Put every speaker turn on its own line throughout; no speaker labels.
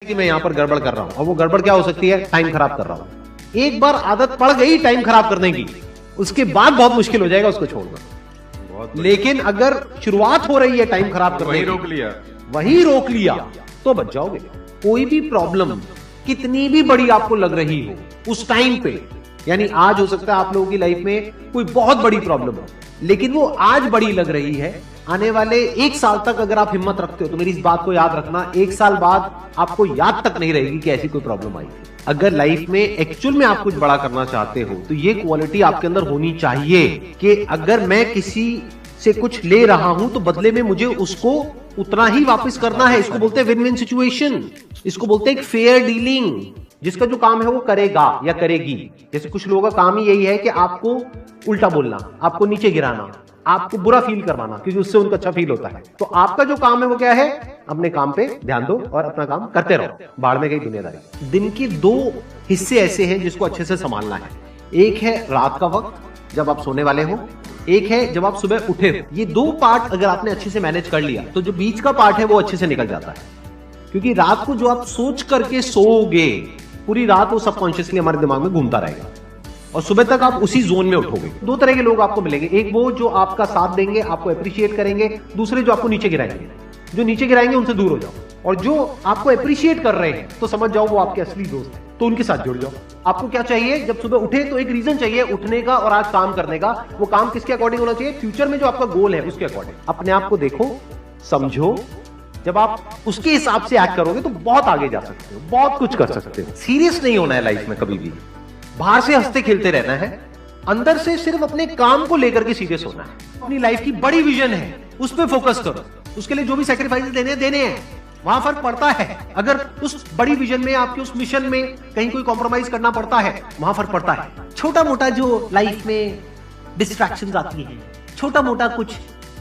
कि मैं यहाँ पर गड़बड़ कर रहा हूँ, और वो गड़बड़ क्या हो सकती है, टाइम खराब कर रहा हूँ। एक बार आदत पड़ गई टाइम खराब करने की, उसके बाद बहुत मुश्किल हो जाएगा उसको छोड़ना। लेकिन अगर शुरुआत हो रही है टाइम खराब करने की, वही रोक लिया तो बच जाओगे। कोई भी प्रॉब्लम कितनी भी बड़ी आपको लग रही हो उस टाइम पे, यानी आज हो सकता है आप लोगों की लाइफ में कोई बहुत बड़ी प्रॉब्लम हो, लेकिन वो आज बड़ी लग रही है, आने वाले 1 साल तक अगर आप हिम्मत रखते हो तो मेरी इस बात को याद रखना, 1 साल बाद आपको याद तक नहीं रहेगी कि ऐसी कोई प्रॉब्लम आई थी। अगर लाइफ में एक्चुअल में आप कुछ बड़ा करना चाहते हो तो ये क्वालिटी आपके अंदर होनी चाहिए कि अगर मैं किसी से कुछ ले रहा हूं तो बदले में मुझे उसको उतना ही वापस करना है। इसको बोलते हैं विन विन सिचुएशन, इसको बोलते हैं फेयर डीलिंग। जिसका जो काम है वो करेगा या करेगी। जैसे कुछ लोगों का काम ही यही है कि आपको उल्टा बोलना, आपको नीचे गिराना, आपको बुरा फील करवाना, क्योंकि उससे उनको अच्छा फील होता है। तो आपका जो काम है वो क्या है, अपने काम पे ध्यान दो और अपना काम करते रहो, बाढ़ में गई दुनियादारी। दिन के 2 हिस्से ऐसे हैं जिसको अच्छे से संभालना है। एक है रात का वक्त जब आप सोने वाले हो, एक है जब आप सुबह उठे हो। ये 2 पार्ट अगर आपने अच्छे से मैनेज कर लिया तो जो बीच का पार्ट है वो अच्छे से निकल जाता है। क्योंकि रात को जो आप सोच करके सोओगे, पूरी रात वो सबकॉन्शियसली हमारे दिमाग में घूमता रहेगा और सुबह तक आप उसी जोन में उठोगे। 2 तरह के लोग आपको मिलेंगे, एक वो जो आपका साथ देंगे, आपको अप्रिशिएट करेंगे, दूसरे जो आपको नीचे गिराएंगे। जो नीचे गिराएंगे उनसे दूर हो जाओ, और जो आपको अप्रिशिएट कर रहे हैं तो समझ जाओ वो आपके असली दोस्त हैं, तो उनके साथ जुड़ जाओ। आपको क्या चाहिए, जब सुबह उठे तो एक रीजन चाहिए उठने का और आज काम करने का। वो काम किसके अकॉर्डिंग होना चाहिए, फ्यूचर में जो आपका गोल है उसके अकॉर्डिंग। अपने आप को देखो, समझो, जब आप उसके हिसाब से एक्ट करोगे तो बहुत आगे जा सकते हो, बहुत कुछ कर सकते हो। सीरियस नहीं होना है लाइफ में कभी भी, बाहर से हंसते खेलते रहना है, अंदर से सिर्फ अपने काम को लेकर के सीरियस होना है। अपनी लाइफ की बड़ी विजन है उस पर फोकस करो, उसके लिए जो भी सैक्रिफाइस देने हैं वहां फर्क पड़ता है। अगर उस बड़ी विजन में, आपके उस मिशन में कहीं कोई कॉम्प्रोमाइज करना पड़ता है, वहां फर्क पड़ता है। छोटा मोटा जो लाइफ में डिस्ट्रैक्शंस आती है, छोटा मोटा कुछ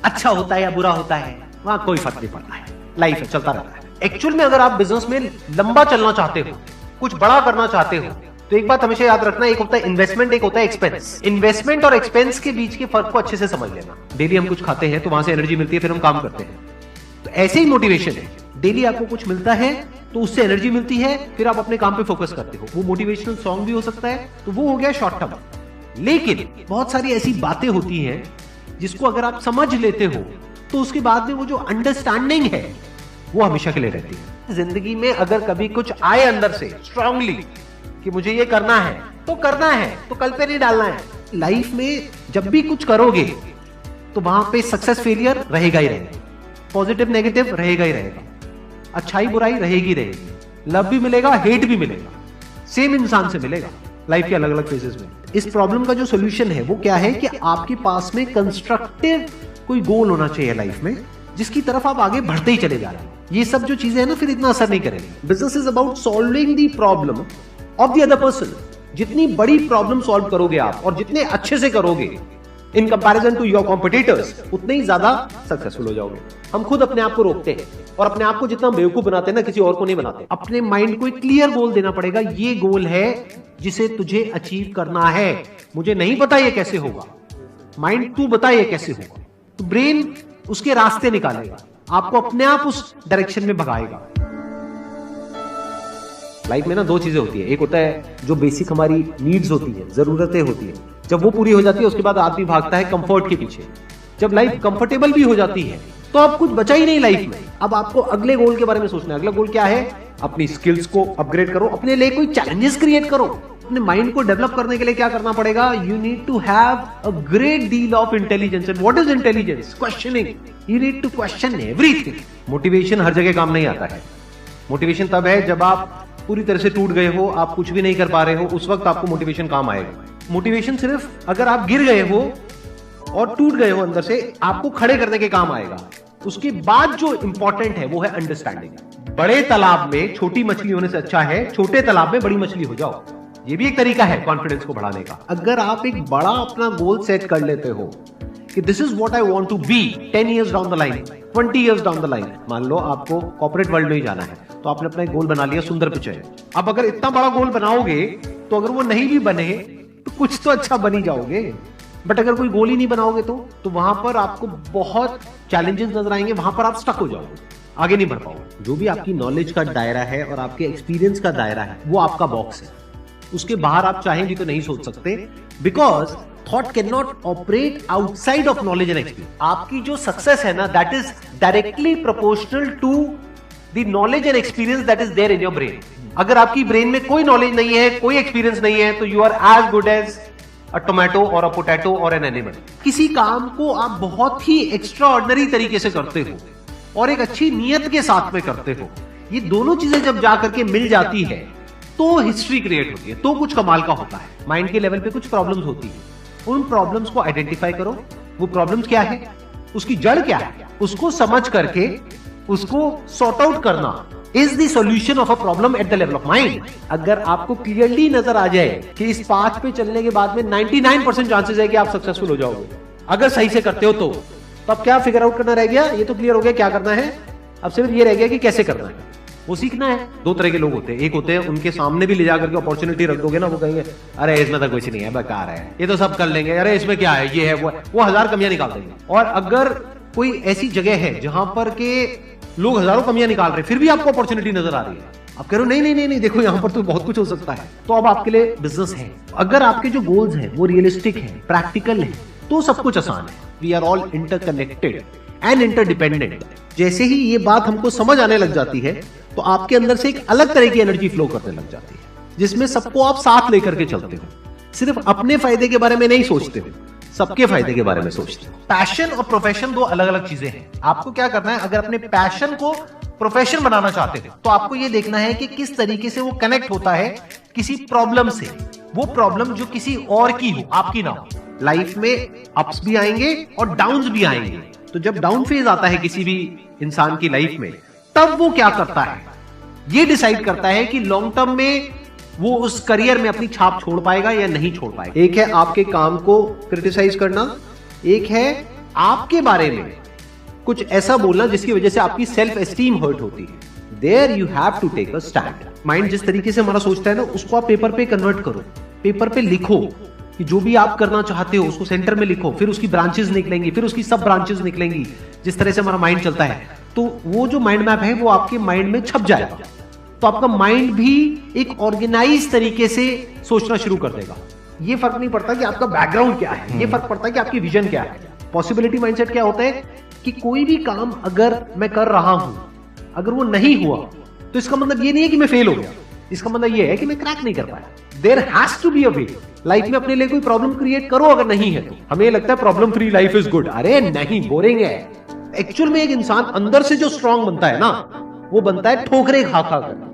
अच्छा होता है या बुरा होता है, वहां कोई फर्क नहीं पड़ता है। लाइफ है, चलता रहता है। एक्चुअल में अगर आप बिजनेस में लंबा चलना चाहते हो, कुछ बड़ा करना चाहते हो, तो एक बात हमेशा याद रखना, एक होता है इन्वेस्टमेंट, एक होता है एक्सपेंस। इन्वेस्टमेंट और एक्सपेंस के बीच के फर्क को अच्छे से समझ लेना। डेली हम कुछ खाते हैं तो वहां से एनर्जी मिलती है, फिर हम काम करते हैं। तो ऐसे ही मोटिवेशन है, डेली आपको कुछ मिलता है तो उससे एनर्जी मिलती है, फिर आप अपने काम पे फोकस करते हो। वो मोटिवेशनल सॉन्ग भी हो सकता है, तो वो हो गया शॉर्ट टर्म। लेकिन बहुत सारी ऐसी बातें होती हैं जिसको अगर आप समझ लेते हो तो उसके बाद में वो जो अंडरस्टैंडिंग है वो हमेशा के लिए रहती है। जिंदगी में अगर कभी कुछ आए अंदर से स्ट्रांगली कि मुझे ये करना है तो करना है, तो कल पे नहीं डालना है। लाइफ में जब भी कुछ करोगे तो वहां पे सक्सेस फेलियर रहेगा ही रहेगा, पॉजिटिव नेगेटिव रहेगा ही रहेगा, अच्छाई बुराई रहेगी रहेगी, लव भी मिलेगा, हेट भी मिलेगा, सेम इंसान से मिलेगा लाइफ के अलग अलग फेजेस में। इस प्रॉब्लम का जो सोल्यूशन है वो क्या है कि आपके पास में कंस्ट्रक्टिव कोई गोल होना चाहिए लाइफ में, जिसकी तरफ आप आगे बढ़ते ही चले जा रहे हैं। ये सब जो चीजें हैं ना, फिर इतना असर नहीं करेंगी। Business is about solving the problem of the other person. जितनी बड़ी प्रॉब्लम सॉल्व करोगे आप और जितने अच्छे से करोगे in comparison to your competitors, उतने ही ज्यादा सक्सेसफुल हो जाओगे। हम खुद अपने आप को रोकते हैं और अपने आप को जितना बेवकूफ बनाते हैं ना, किसी और को नहीं बनाते। अपने माइंड को एक क्लियर गोल देना पड़ेगा, ये गोल है जिसे तुझे अचीव करना है। मुझे नहीं पता ये कैसे होगा, माइंड तू बता ये कैसे होगा। तो ब्रेन उसके रास्ते निकालेगा, आपको अपने आप उस डायरेक्शन में भगाएगा। लाइफ में ना 2 चीजें होती है, एक होता है जो बेसिक हमारी नीड्स होती है, जरूरतें होती है। जब वो पूरी हो जाती है उसके बाद आदमी भागता है कंफर्ट के पीछे। जब लाइफ कंफर्टेबल भी हो जाती है तो अब कुछ बचा ही नहीं लाइफ में। अब आपको अगले गोल के बारे में सोचना है। अगला गोल क्या है, अपनी स्किल्स को अपग्रेड करो, अपने लिए कोई चैलेंजेस क्रिएट करो। अपने माइंड को डेवलप करने के लिए क्या करना पड़ेगा, you need to have a great deal of intelligence. And what is intelligence? Questioning. You need to question everything. Motivation हर जगह काम नहीं आता है। मोटिवेशन तब है जब आप पूरी तरह से टूट गए हो, आप कुछ भी नहीं कर पा रहे हो, उस वक्त आपको मोटिवेशन काम आएगा। मोटिवेशन सिर्फ अगर आप गिर गए हो और टूट गए हो अंदर से, आपको खड़े करने के काम आएगा। उसके बाद जो इंपॉर्टेंट है वो है अंडरस्टैंडिंग। बड़े तालाब में छोटी मछली होने से अच्छा है छोटे तालाब में बड़ी मछली हो जाओ। ये भी एक तरीका है कॉन्फिडेंस को बढ़ाने का। अगर आप एक बड़ा अपना गोल सेट कर लेते हो कि this is what I want to be 10 years down the line, 20 years down the line. मान लो आपको कॉर्पोरेट वर्ल्ड में ही जाना है, तो आपने अपना एक गोल बना लिया, सुंदर पिक्चर। अब अगर इतना बड़ा गोल बनाओगे तो अगर वो नहीं भी बने तो कुछ तो अच्छा बन ही जाओगे। बट अगर कोई गोल ही नहीं बनाओगे तो वहां पर आपको बहुत चैलेंजेस नजर आएंगे, वहां पर आप स्टक हो जाओगे। आगे नहीं बढ़ पाओगे। जो भी आपकी नॉलेज का दायरा है और आपके एक्सपीरियंस का दायरा है वो आपका बॉक्स है, उसके बाहर आप चाहें भी तो नहीं सोच सकते, because thought can not operate outside of knowledge and experience. आपकी जो सक्सेस है ना, that is directly proportional to the knowledge and experience that is there in your brain. अगर आपकी ब्रेन में कोई नॉलेज नहीं है, कोई एक्सपीरियंस नहीं है, तो you are as good as a tomato और अ पोटैटो और एन एनिमल। किसी काम को आप बहुत ही एक्स्ट्रा ऑर्डिनरी तरीके से करते हो और एक अच्छी नीयत के साथ में करते हो, ये दोनों चीजें जब जाकर के मिल जाती है तो हिस्ट्री क्रिएट होती है, तो कुछ कमाल का होता है। माइंड के लेवल पे कुछ प्रॉब्लम्स होती है, उन प्रॉब्लम्स को आइडेंटिफाई करो, वो प्रॉब्लम्स क्या है, उसकी जड़ क्या है, उसको समझ करके उसको सॉर्ट आउट करना is the solution of a problem at the level of mind. अगर आपको क्लियरली नजर आ जाए कि इस पाथ पे चलने के बाद में 99% चांसेस है कि आप सक्सेसफुल हो जाओगे अगर सही से करते हो, तो अब क्या फिगर आउट करना रह गया, ये तो क्लियर हो गया क्या करना है, अब सिर्फ ये रह गया कि कैसे करना है, वो सीखना है। दो तरह के लोग होते हैं, एक होते हैं उनके सामने भी ले जाकर के अपॉर्चुनिटी रख दोगे ना, वो कहेंगे अरे इसमें तो कुछ नहीं है, बेकार है, ये तो सब कर लेंगे, अरे इसमें क्या है, ये है वो 1000 कमियां निकाल देंगे। और अगर कोई ऐसी जगह है जहां पर के लोग हजारों कमियां निकाल रहे हैं फिर भी आपको अपॉर्चुनिटी नजर आ रही है, आप कह रहे हो नहीं नहीं नहीं नहीं देखो यहाँ पर तो बहुत कुछ हो सकता है, तो अब आपके लिए बिजनेस है। अगर आपके जो गोल्स हैं वो रियलिस्टिक है, प्रैक्टिकल है, तो सब कुछ आसान है। We are all interconnected and interdependent. जैसे ही ये बात हमको समझ आने लग जाती है तो आपके अंदर से एक अलग तरह की एनर्जी फ्लो करने लग जाती है, जिसमें सबको आप साथ लेकर के चलते हो, सिर्फ अपने फायदे के बारे में नहीं सोचते हो, सबके फायदे के बारे में सोचते हो। पैशन और प्रोफेशन दो अलग अलग चीजें हैं। आपको क्या करना है, अगर अपने पैशन को प्रोफेशन बनाना चाहते हो तो आपको यह देखना है कि किस तरीके से वो कनेक्ट होता है किसी प्रॉब्लम से, वो प्रॉब्लम जो किसी और की हो, आपकी ना हो। लाइफ में अप्स भी आएंगे और डाउन्स भी आएंगे, तो जब डाउन फेज आता है किसी भी इंसान की लाइफ में, तब वो क्या करता है, ये डिसाइड करता है कि लॉन्ग टर्म में वो उस करियर में अपनी छाप छोड़ पाएगा या नहीं छोड़ पाएगा। एक है आपके काम को क्रिटिसाइज करना, एक है आपके बारे में कुछ ऐसा बोलना जिसकी वजह से आपकी सेल्फ एस्टीम हर्ट होती है। There you have to take a stand. Mind जिस तरीके से हमारा सोचता है ना, उसको आप पेपर पे कन्वर्ट करो, पेपर पे लिखो कि जो भी आप करना चाहते हो उसको सेंटर में लिखो, फिर उसकी ब्रांचेस निकलेंगी, फिर उसकी सब ब्रांचेस निकलेंगी। जिस तरह से हमारा माइंड चलता है, तो वो जो माइंड मैप है वो आपके माइंड में छप जाएगा, तो आपका माइंड भी एक ऑर्गेनाइज तरीके से सोचना शुरू कर देगा। ये फर्क नहीं पड़ता कि आपका बैकग्राउंड क्या है, ये फर्क पड़ता है कि आपकी विजन क्या है। पॉसिबिलिटी माइंडसेट क्या होता है कि कोई भी काम अगर मैं कर रहा हूं, अगर वो नहीं हुआ तो इसका मतलब ये नहीं है कि मैं फेल हो गया, इसका मतलब ये है कि मैं क्रैक नहीं कर पाया। There has to be a way. Life में अपने लिए कोई प्रॉब्लम क्रिएट करो, अगर नहीं है तो। हमें लगता है problem free life is good, अरे नहीं, बोरिंग है। एक्चुअल में एक इंसान अंदर से जो स्ट्रांग बनता है ना, वो बनता है ठोकरे खा खा कर।